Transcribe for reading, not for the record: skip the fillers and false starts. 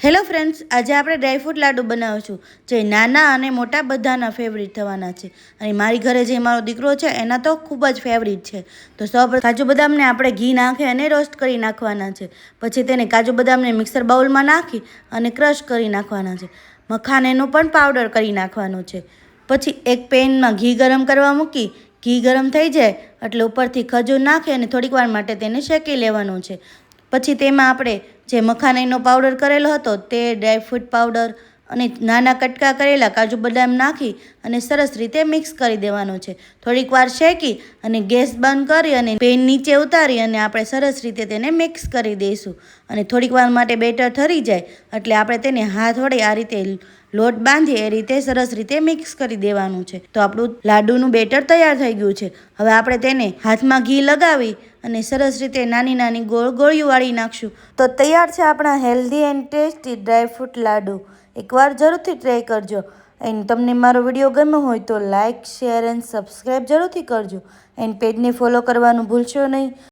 Hello friends, આજે આપણે dry fruit લાડુ બનાવીશું જે નાના અને મોટા બધાના ફેવરિટ થવાના છે. અને મારી ઘરે જે મારો દીકરો છે એના તો ખૂબ જ ફેવરિટ છે. તો સૌપ્રથમ કાજુ બદામને આપણે ઘી નાખી અને રોસ્ટ કરી નાખવાના છે. પછી તેને કાજુ બદામને મિક્સર બાઉલમાં નાખી અને ક્રશ કરી નાખવાના છે. મખાનાનું પણ પાવડર કરી નાખવાનું છે. પછી એક પેનમાં ઘી ગરમ કરવા મૂકી ઘી ગરમ થઈ જાય એટલે ઉપરથી ખજૂર નાખી અને થોડીક વાર માટે તેને શેકી લેવાનું છે. પછી તેમાં આપણે જે મખાનાનો પાવડર કરેલો હતો તે ડ્રાયફ્રૂટ પાવડર અને નાના કટકા કરેલા કાજુ બદામ નાખી અને સરસ રીતે મિક્સ કરી દેવાનું છે. થોડીક વાર શેકી અને ગેસ બંધ કરી અને પેન નીચે ઉતારી અને આપણે સરસ રીતે તેને મિક્સ કરી દઈશું. અને થોડીક વાર માટે બેટર ઠરી જાય એટલે આપણે તેને હાથ વડે આ રીતે લોટ બાંધી એ રીતે સરસ રીતે મિક્સ કરી દેવાનું છે. તો આપણું લાડુનું બેટર તૈયાર થઈ ગયું છે. હવે આપણે તેને હાથમાં ઘી લગાવી અને સરસ રીતે નાની નાની ગોળ ગોળીઓ વાળી નાખશું. તો તૈયાર છે આપણા હેલ્ધી એન્ડ ટેસ્ટી ડ્રાયફ્રૂટ લાડુ. એકવાર જરૂરથી ટ્રાય કરજો. એન્ડ તમને મારો વિડીયો ગમ્યો હોય તો લાઇક, શેર એન્ડ સબસ્ક્રાઈબ જરૂરથી કરજો. એન્ડ પેજને ફોલો કરવાનું ભૂલશો નહીં.